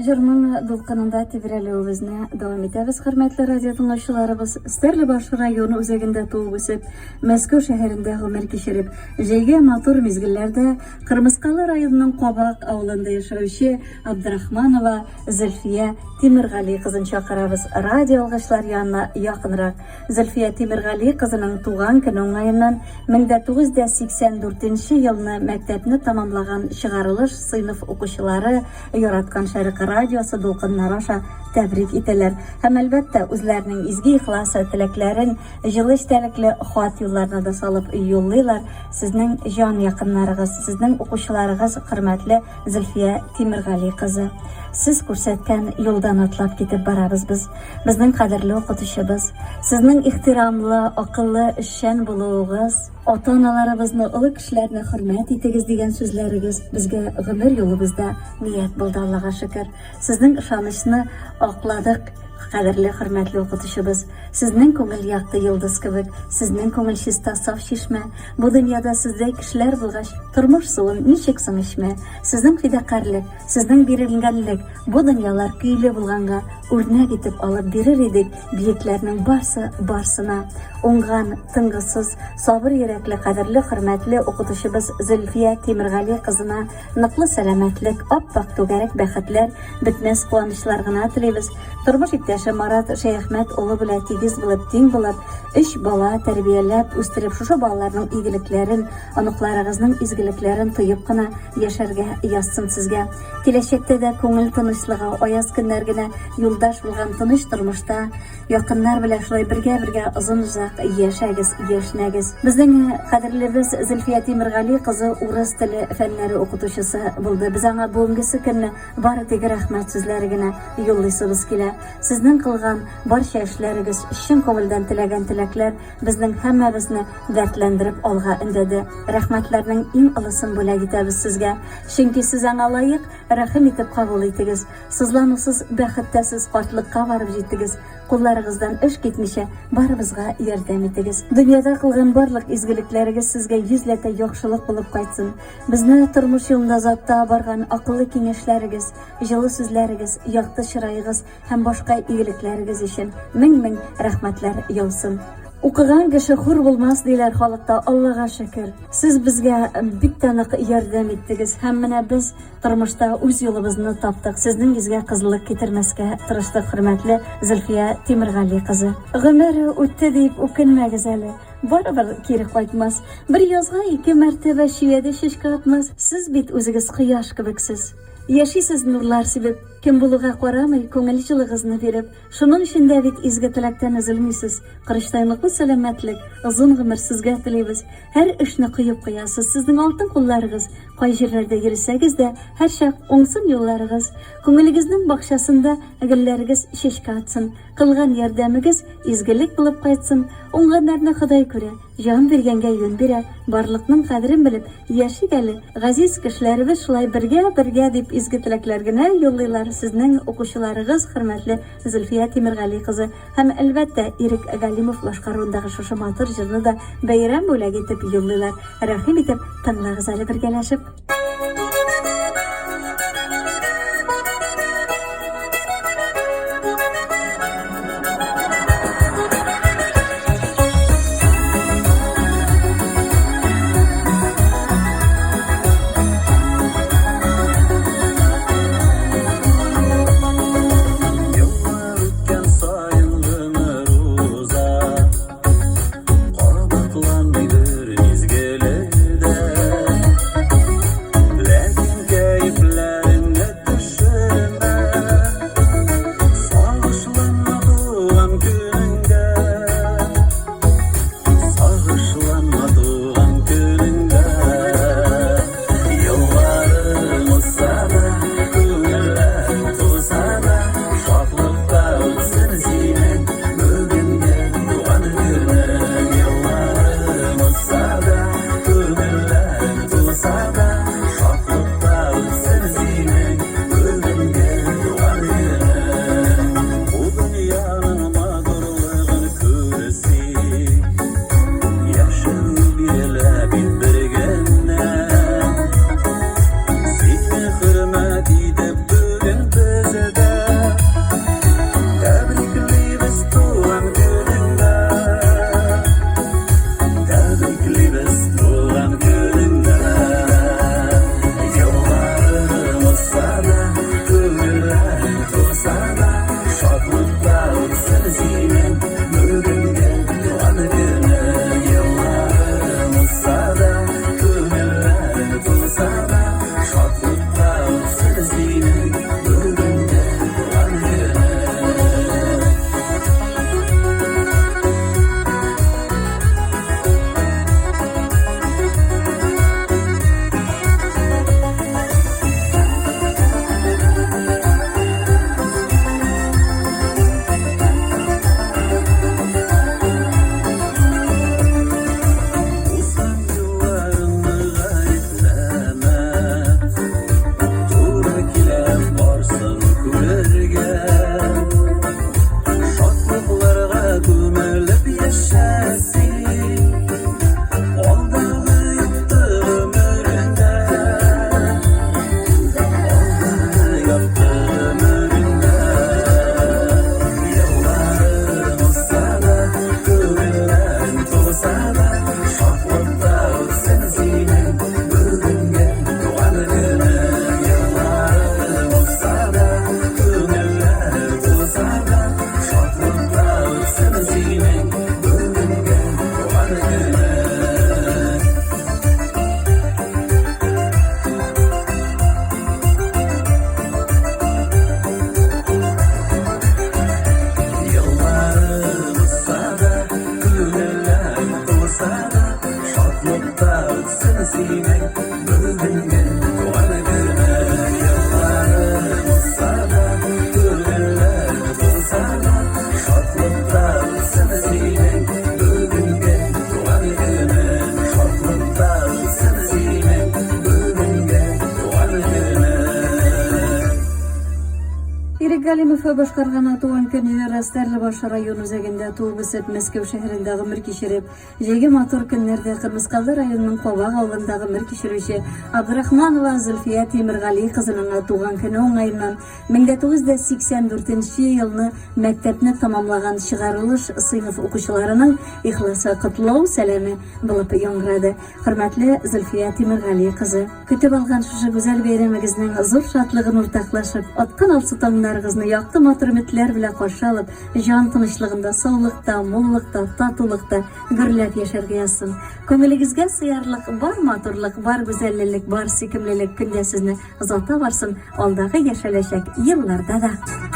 Жырмың дулкынында тибирәлеүебезне дәвам итәбез, хөрмәтле радио тыңлаучыларыбыз. Стәрлебаш районы үзәгендә туып үсеп, Мәскәү шәһәрендә гомер кичереп, җәйге матур мизгелләрдә Кырмыскалы районының Кабак авылында яшәүче Абдрахманова Зөлфия Тимергали кызын чакырабыз. Радио алгычлар янына якынрак. Зөлфия Тимергали кызының туган көне уңаеннан 1984 елны мәктәпне тәмамлаган чыгарылыш сыйныф укучылары яраткан шәрык радиосы дулкыннары аша тәбрик итәләр. Һәм әлбәттә үзләренең изге ихласы теләкләрен җылы эчтәлекле хат юлларына да салып юллыйлар. Сезнең җан якыннарыгыз, сезнең укучыларыгыз хөрмәтле Зөлфия Тимергали кызы. Сез күрсәткән юлдан атлап китеп барабыз без. Безнең кадерле укытучыбыз, сезнең ихтирамлы, акыллы, эшчән булуыгыз, ата-аналарыбызны, олы кешеләрне хөрмәт итегез дигән сүзләрегез безгә гомер юлыбызда ният булды, Аллага шөкер. Сезнең ышанычны акладык. Кадерле хөрмәтле укытучыбыз, сезнең күңел якты йолдыз кебек, сезнең күңел чиста саф чишмә. Бу дөньяда сездәй кешеләр булгач, тормыш суын ничек соң эчмә? Сезнең фидакарлык, сезнең бирелгәнлек, бу дөньялар көйле булганга үрнәк итеп алып бирер идек биекләрнең барсына. Уңган, тынгысыз, сабыр йөрәкле, кадерле хөрмәтле укытучыбыз Зөлфия Тимергали кызына ныклы сәламәтлек, ап-ак түгәрәк бәхетләр, бетмәс куанычлар гына телибез. Тормыш иптәше Марат Шәяхмәт улы белән тигез булып, тиң булып, 3 бала тәрбияләп, үстереп, шушы балаларның игелекләрен, аныкларыгызның изгелекләрен тоеп кына яшәргә язсын сезгә. Киләчәктә дә күңел тынычлыгы, аяз көннәр генә юлдаш булган тыныч тормышта якыннар белән шулай бергә озын-озак яшәгез, яшнәгез. Безнең кадерлебез Зөлфия Тимергали кызы урыс теле фәннәре укытучысы булды. Без аңа бүгенге көнне бары тик рәхмәт сүзләре генә юллыйсыбыз килә. Сезнең кылган барча эшләрегез, чын күңелдән теләгән теләкләр безнең һәммәбезне дәртләндереп алга өндәде. Рәхмәтләрнең иң олысын бүләк итәбез сезгә. Чөнки сез аңа лаек рәхим итеп кабул итегез. Сызланусыз бәхеттәсез картлыкка барып җиттегез. Кулларыгыздан эш китмичә барыбызга ярдәм итегез. Дөньяда кылган барлык изгелекләрегез сезгә йөзләтә яхшылык булып кайтсын. Безне тормыш юлында затта барган акыллы киңәшләрегез, җылы сүзләрегез, якты чыраегыз һәм башка игелекләрегез өчен мең рәхмәтләр яусын. Укыган кеше хур булмас диләр халыкта, Аллага шөкер. Сез безгә бик танык ярдәм иттегез һәм менә без тормышта үз юлыбызны таптык. Сезнең йөзгә кызыллык китермәскә тырыштык, хөрмәтле Зөлфия Тимергали кызы. Гомере үтте дип үкенмәгез әле. Барыбер кире кайтмас. Бер язга 2 мәртәбә шиядә чәчкә атмас. Сез бит үзегез кояш кебексез. Яшисез нурлар сибеп, кем булуга карамый, күңел җылыгызны биреп, шуның өчен дә бит изге теләктән өзелмисез. Кырыштайлыклы сәламәтлек, озын гомер сезгә телибез. Һәр эшне кыеп куясыз. Сезнең алтын кулларыгыз, кай җирләрдә йөрсәгез дә, һәр чак уңсын юлларыгыз. Күңелегезнең бакчасында гөлләрегез чәчкә атсын. Кылган ярдәмегез изгелек булып кайтсын. Уңганнарны Ходай күрә, җан биргәнгә юн бирә. Барлыкның кадерен белеп, яшик әле. Газиз кешеләребез шулай бергә дип изге теләкләр генә юллыйлар. Сезнең укучыларыгыз хөрмәтле Зөлфия Тимергали кызы һәм әлбәттә Ирек Галимов башкаруындагы шушы матур җырны да бәйрәм бүләк итеп юллыйлар. Рәхим итеп тыңлагыз әле бергәләшеп. Şatlықта сені сүймек бүгінге туған күні yılları болса да күлгілер болса да шатлықта сені сүймек бүгінге туған күні шатлықта сені сүймек бүгінге туған күні Ирек Галимов башкарган туган көнне Стәрлебаш район үзәгендә туып үсеп, Мәскәү шәһәрендә гомер кичереп, җәйге матур көннәрдә Кырмыскалы районының Кабак авылында гомер кичерүче Абдрахманова Зөлфия Тимергали кызының туган көне уңаеннан 1984 елны мәктәпне тәмамлаган чыгарылыш сыйныф укучыларының ихласы котлау сәламе булып яңгырады. Хөрмәтле Зөлфия Тимергали кызы, көтеп алган шушы гүзәл бәйрәмегезнең зур шатлыгын уртаклашып, аткан алсытаңнарыгызны якты матур өметләр белән каршы алып, җан тынычлыгында, саулыкта, муллыкта, татулыкта гөрләп яшәргә язсын. Күңелегезгә сыярлык, бар матурлык, бар гүзәллек, бар сөйкемлелек көндә сезне озата барсын алдагы яшәләчәк елларда да.